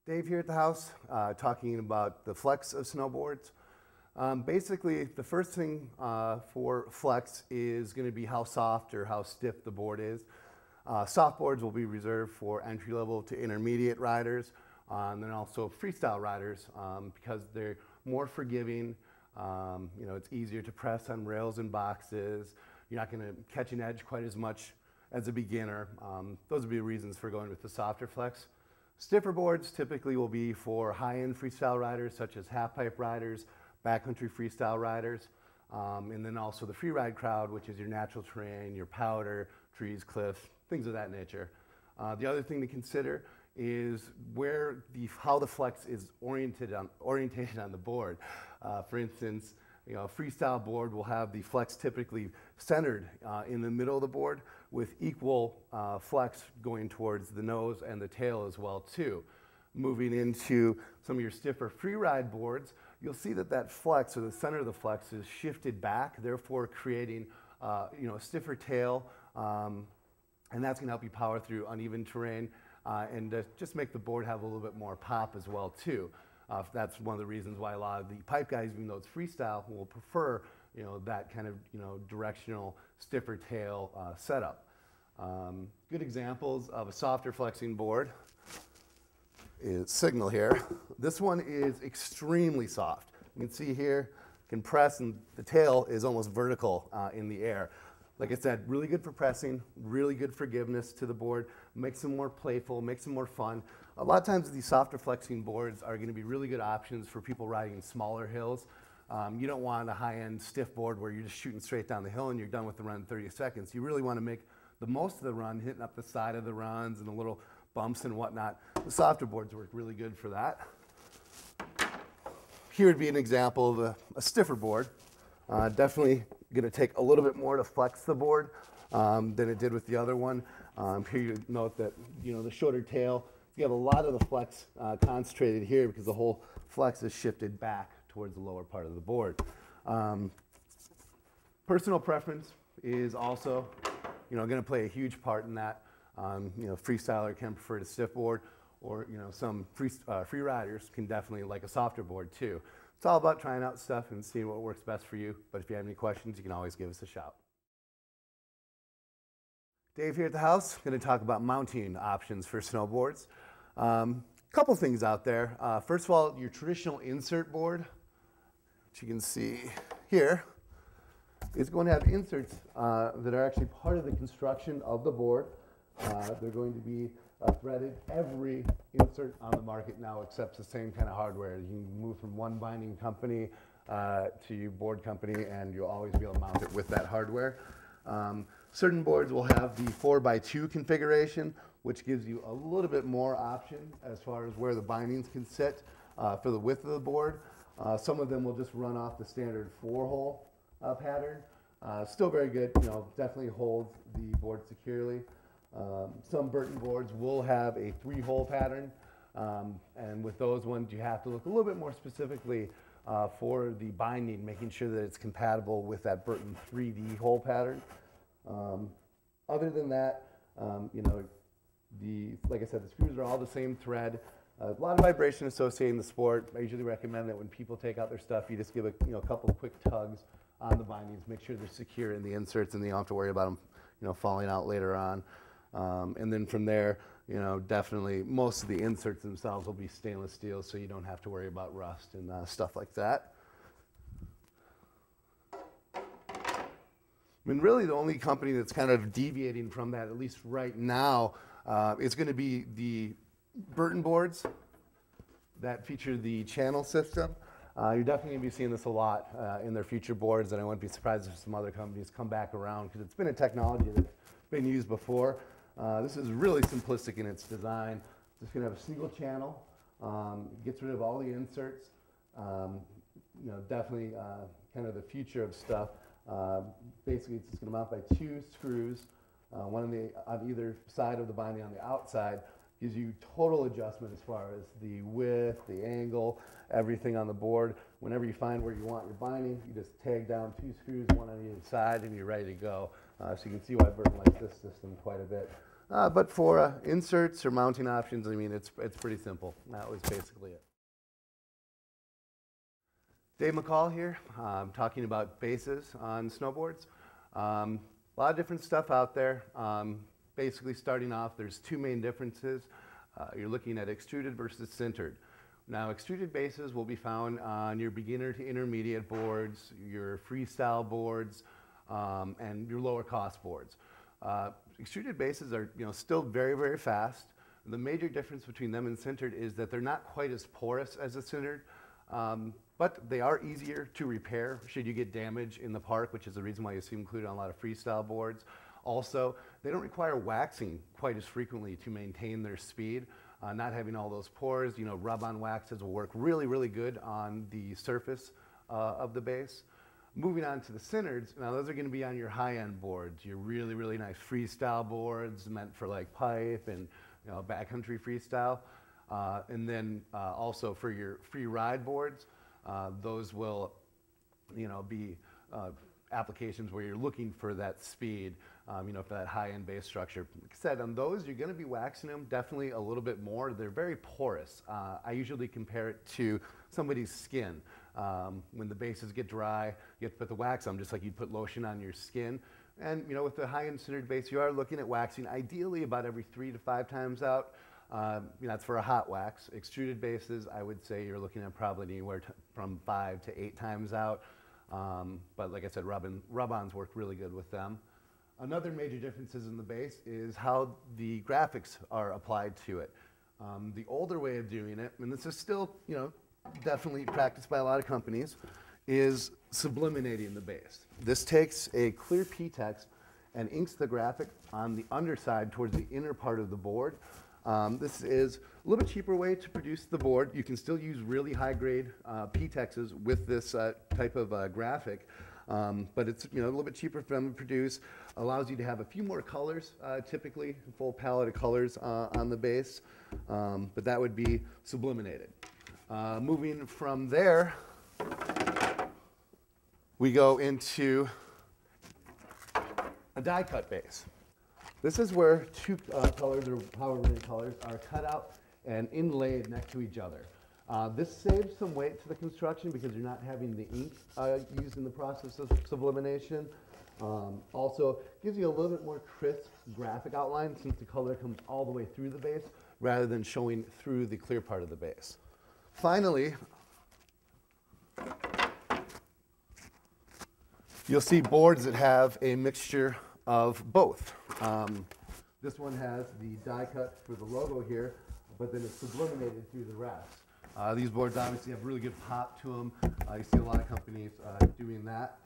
Dave here at the house, talking about the flex of snowboards. Basically, the first thing for flex is going to be how soft or how stiff the board is. Soft boards will be reserved for entry-level to intermediate riders, and then also freestyle riders because they're more forgiving. It's easier to press on rails and boxes. You're not going to catch an edge quite as much as a beginner. Those would be reasons for going with the softer flex. Stiffer boards typically will be for high-end freestyle riders such as half-pipe riders, backcountry freestyle riders, and then also the free ride crowd, which is your natural terrain, your powder, trees, cliffs, things of that nature. The other thing to consider is how the flex is oriented on the board. For instance, a freestyle board will have the flex typically centered in the middle of the board with equal flex going towards the nose and the tail as well too. Moving into some of your stiffer freeride boards, you'll see that flex, or the center of the flex, is shifted back, therefore creating a stiffer tail, and that's going to help you power through uneven terrain and just make the board have a little bit more pop as well too. That's one of the reasons why a lot of the pipe guys, even though it's freestyle, will prefer that kind of directional stiffer tail setup. Good examples of a softer flexing board is Signal here. This one is extremely soft. You can see here, can press, and the tail is almost vertical in the air. Like I said, really good for pressing, really good forgiveness to the board, makes them more playful, makes them more fun. A lot of times these softer flexing boards are going to be really good options for people riding smaller hills. You don't want a high-end stiff board where you're just shooting straight down the hill and you're done with the run in 30 seconds. You really want to make the most of the run, hitting up the side of the runs and the little bumps and whatnot. The softer boards work really good for that. Here would be an example of a stiffer board. Definitely going to take a little bit more to flex the board than it did with the other one. Here you note that the shorter tail, you have a lot of the flex concentrated here because the whole flex is shifted back towards the lower part of the board. Personal preference is also going to play a huge part in that. Freestyler can prefer a stiff board, or some free riders can definitely like a softer board too. It's all about trying out stuff and seeing what works best for you. But if you have any questions, you can always give us a shout. Dave here at the house, going to talk about mounting options for snowboards. Couple things out there. First of all, your traditional insert board, which you can see here, is going to have inserts that are actually part of the construction of the board. They're going to be threaded. Every insert on the market now accepts the same kind of hardware. You can move from one binding company to your board company, and you'll always be able to mount it with that hardware. Certain boards will have the 4x2 configuration, which gives you a little bit more option as far as where the bindings can sit for the width of the board. Some of them will just run off the standard 4-hole pattern. Still very good, definitely holds the board securely. Some Burton boards will have a 3-hole pattern, and with those ones you have to look a little bit more specifically for the binding, making sure that it's compatible with that Burton 3D hole pattern. Other than that, like I said, the screws are all the same thread. A lot of vibration associated in the sport. I usually recommend that when people take out their stuff, you just give a couple of quick tugs on the bindings, make sure they're secure in the inserts, and you don't have to worry about them falling out later on. And then from there, definitely most of the inserts themselves will be stainless steel, so you don't have to worry about rust and stuff like that. I mean, really the only company that's kind of deviating from that, at least right now, is going to be the Burton boards that feature the channel system. You're definitely going to be seeing this a lot in their future boards, and I wouldn't be surprised if some other companies come back around because it's been a technology that's been used before. This is really simplistic in its design. It's going to have a single channel, gets rid of all the inserts. Definitely kind of the future of stuff. Basically, it's just going to mount by 2 screws, one on either side of the binding on the outside. Gives you total adjustment as far as the width, the angle, everything on the board. Whenever you find where you want your binding, you just tag down 2 screws, one on either side, and you're ready to go. So you can see why Burton likes this system quite a bit. But for inserts or mounting options, I mean, it's pretty simple. That was basically it. Dave McCall here, talking about bases on snowboards. A lot of different stuff out there. Basically, starting off, there's two main differences. You're looking at extruded versus sintered. Now, extruded bases will be found on your beginner to intermediate boards, your freestyle boards, and your lower cost boards. Extruded bases are still very, very fast. The major difference between them and sintered is that they're not quite as porous as a sintered, but they are easier to repair should you get damage in the park, which is the reason why you see them included on a lot of freestyle boards. Also, they don't require waxing quite as frequently to maintain their speed. Not having all those pores, rub-on waxes will work really, really good on the surface of the base. Moving on to the sintereds, now those are going to be on your high-end boards, your really, really nice freestyle boards meant for like pipe and backcountry freestyle. And then also for your free ride boards, those will be applications where you're looking for that speed, for that high-end base structure. Like I said, on those, you're going to be waxing them definitely a little bit more. They're very porous. I usually compare it to somebody's skin. When the bases get dry, you have to put the wax on, just like you'd put lotion on your skin. And with the high-end sintered base, you are looking at waxing ideally about every 3 to 5 times out. That's for a hot wax. Extruded bases, I would say you're looking at probably anywhere from 5 to 8 times out. But like I said, rub-ons work really good with them. Another major differences in the base is how the graphics are applied to it. The older way of doing it, and this is still, definitely practiced by a lot of companies, is subliminating the base. This takes a clear P-text and inks the graphic on the underside towards the inner part of the board. This is a little bit cheaper way to produce the board. You can still use really high-grade P-texts with this type of graphic, but it's a little bit cheaper for them to produce. Allows you to have a few more colors, typically a full palette of colors on the base, but that would be subliminated. Moving from there, we go into a die-cut base. This is where two colors, or however many colors, are cut out and inlaid next to each other. This saves some weight to the construction because you're not having the ink used in the process of sublimation. Also, gives you a little bit more crisp graphic outline since the color comes all the way through the base rather than showing through the clear part of the base. Finally, you'll see boards that have a mixture of both. This one has the die cut for the logo here, but then it's subliminated through the rest. These boards obviously have really good pop to them. You see a lot of companies doing that.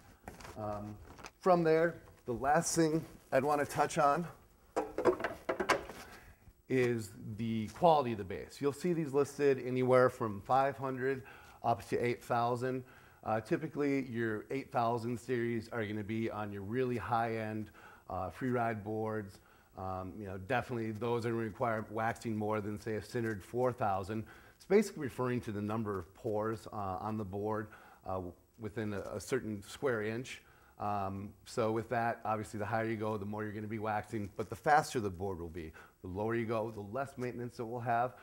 From there, the last thing I'd want to touch on is the quality of the base. You'll see these listed anywhere from 500 up to 8,000. Typically, your 8,000 series are going to be on your really high-end free ride boards. Definitely those are going to require waxing more than, say, a sintered 4,000. It's basically referring to the number of pores on the board within a certain square inch. So with that, obviously, the higher you go, the more you're going to be waxing, but the faster the board will be. The lower you go, the less maintenance it will have.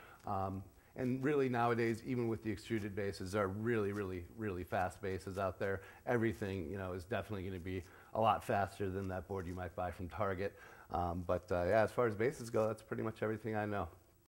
And really nowadays, even with the extruded bases, there are really, really, really fast bases out there. Everything, is definitely going to be a lot faster than that board you might buy from Target. Yeah, as far as bases go, that's pretty much everything I know.